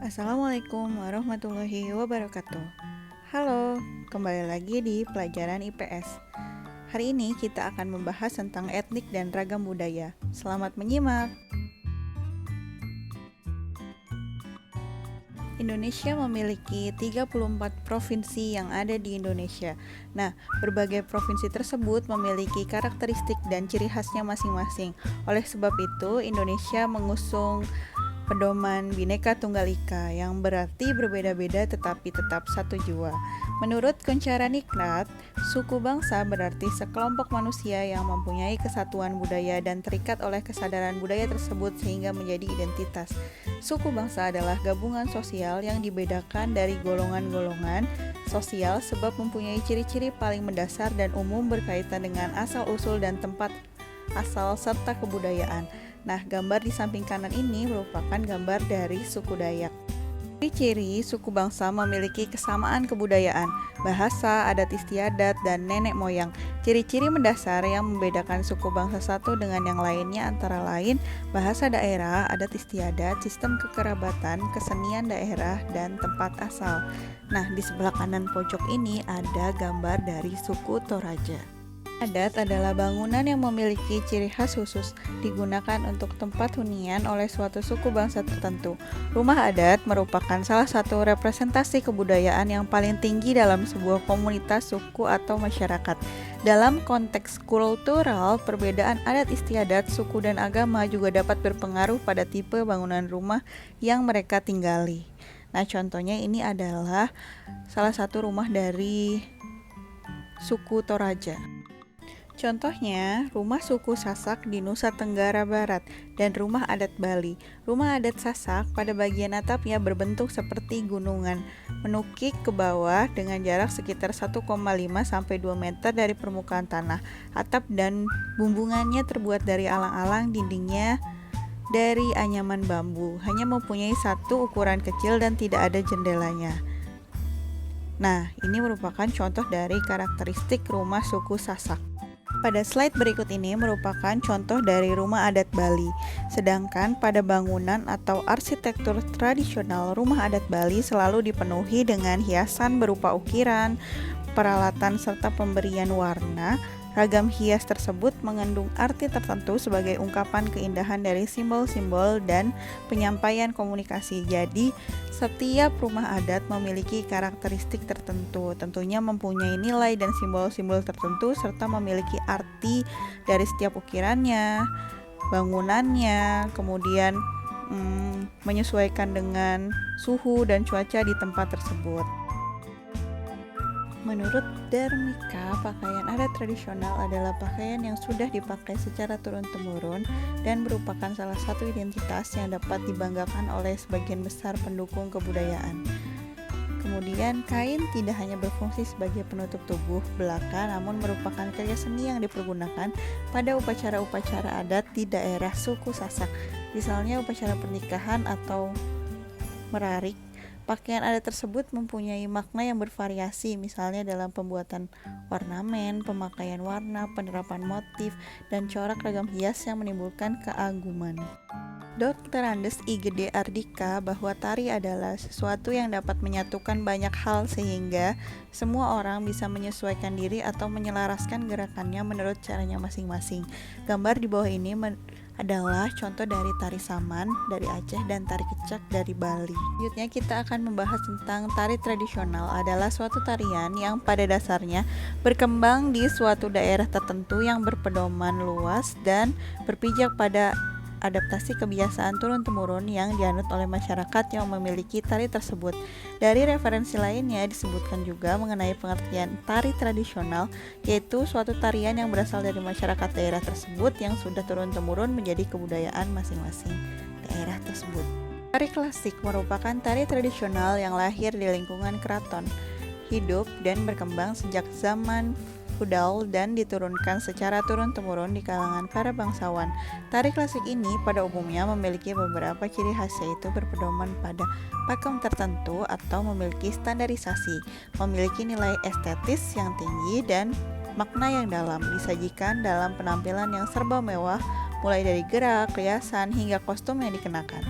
Assalamualaikum warahmatullahi wabarakatuh. Halo, kembali lagi di pelajaran IPS. Hari ini kita akan membahas tentang etnik dan ragam budaya. Selamat menyimak. Indonesia memiliki 34 provinsi yang ada di Indonesia. Nah, berbagai provinsi tersebut memiliki karakteristik dan ciri khasnya masing-masing. Oleh sebab itu, Indonesia mengusung pedoman Bhinneka Tunggal Ika yang berarti berbeda-beda tetapi tetap satu jua. Menurut Kuncharanikrat, suku bangsa berarti sekelompok manusia yang mempunyai kesatuan budaya dan terikat oleh kesadaran budaya tersebut sehingga menjadi identitas. Suku bangsa adalah gabungan sosial yang dibedakan dari golongan-golongan sosial sebab mempunyai ciri-ciri paling mendasar dan umum berkaitan dengan asal-usul dan tempat asal serta kebudayaan. Nah, gambar di samping kanan ini merupakan gambar dari suku Dayak. Ciri-ciri suku bangsa memiliki kesamaan kebudayaan, bahasa, adat istiadat, dan nenek moyang. Ciri-ciri mendasar yang membedakan suku bangsa satu dengan yang lainnya antara lain bahasa daerah, adat istiadat, sistem kekerabatan, kesenian daerah, dan tempat asal. Nah, di sebelah kanan pojok ini ada gambar dari suku Toraja. Adat adalah bangunan yang memiliki ciri khas khusus, digunakan untuk tempat hunian oleh suatu suku bangsa tertentu. Rumah adat merupakan salah satu representasi kebudayaan yang paling tinggi dalam sebuah komunitas, suku, atau masyarakat. Dalam konteks kultural, perbedaan adat istiadat, suku, dan agama juga dapat berpengaruh pada tipe bangunan rumah yang mereka tinggali. Nah, contohnya ini adalah salah satu rumah dari suku Toraja. Contohnya, rumah suku Sasak di Nusa Tenggara Barat dan rumah adat Bali. Rumah adat Sasak pada bagian atapnya berbentuk seperti gunungan, menukik ke bawah dengan jarak sekitar 1,5 sampai 2 meter dari permukaan tanah. Atap dan bumbungannya terbuat dari alang-alang, dindingnya dari anyaman bambu. Hanya mempunyai satu ukuran kecil dan tidak ada jendelanya. Nah, ini merupakan contoh dari karakteristik rumah suku Sasak. Pada slide berikut ini merupakan contoh dari rumah adat Bali. Sedangkan pada bangunan atau arsitektur tradisional, rumah adat Bali selalu dipenuhi dengan hiasan berupa ukiran, peralatan serta pemberian warna. Ragam hias tersebut mengandung arti tertentu sebagai ungkapan keindahan dari simbol-simbol dan penyampaian komunikasi. Jadi, setiap rumah adat memiliki karakteristik tertentu, tentunya mempunyai nilai dan simbol-simbol tertentu serta memiliki arti dari setiap ukirannya, bangunannya, kemudian menyesuaikan dengan suhu dan cuaca di tempat tersebut. Menurut Dharmika, pakaian adat tradisional adalah pakaian yang sudah dipakai secara turun-temurun dan merupakan salah satu identitas yang dapat dibanggakan oleh sebagian besar pendukung kebudayaan. Kemudian, kain tidak hanya berfungsi sebagai penutup tubuh belaka, namun merupakan karya seni yang dipergunakan pada upacara-upacara adat di daerah suku Sasak, misalnya upacara pernikahan atau merarik. Pakaian adat tersebut mempunyai makna yang bervariasi, misalnya dalam pembuatan ornamen, pemakaian warna, penerapan motif, dan corak ragam hias yang menimbulkan keaguman. Dr. Andes I. Gede Ardika bahwa tari adalah sesuatu yang dapat menyatukan banyak hal sehingga semua orang bisa menyesuaikan diri atau menyelaraskan gerakannya menurut caranya masing-masing. Gambar di bawah ini adalah contoh dari tari saman dari Aceh dan tari kecak dari Bali. Selanjutnya kita akan membahas tentang tari tradisional. Adalah suatu tarian yang pada dasarnya berkembang di suatu daerah tertentu yang berpedoman luas dan berpijak pada adaptasi kebiasaan turun-temurun yang dianut oleh masyarakat yang memiliki tari tersebut. Dari referensi lainnya disebutkan juga mengenai pengertian tari tradisional, yaitu suatu tarian yang berasal dari masyarakat daerah tersebut yang sudah turun-temurun menjadi kebudayaan masing-masing daerah tersebut. Tari klasik merupakan tari tradisional yang lahir di lingkungan keraton, hidup dan berkembang sejak zaman feodal dan diturunkan secara turun-temurun di kalangan para bangsawan. Tari klasik ini pada umumnya memiliki beberapa ciri khas, yaitu berpedoman pada pakem tertentu atau memiliki standarisasi, memiliki nilai estetis yang tinggi dan makna yang dalam, disajikan dalam penampilan yang serba mewah, mulai dari gerak, riasan, hingga kostum yang dikenakan.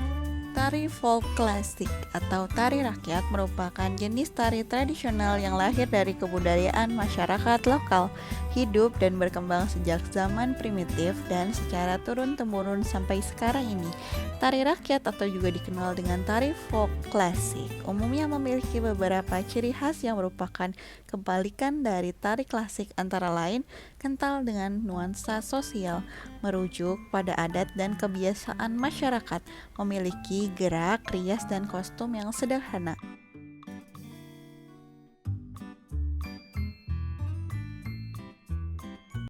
Tari folk klasik atau tari rakyat merupakan jenis tari tradisional yang lahir dari kebudayaan masyarakat lokal, hidup dan berkembang sejak zaman primitif dan secara turun-temurun sampai sekarang ini. Tari rakyat atau juga dikenal dengan tari folk klasik umumnya memiliki beberapa ciri khas yang merupakan kebalikan dari tari klasik, antara lain kental dengan nuansa sosial, merujuk pada adat dan kebiasaan masyarakat, memiliki gerak, rias, dan kostum yang sederhana.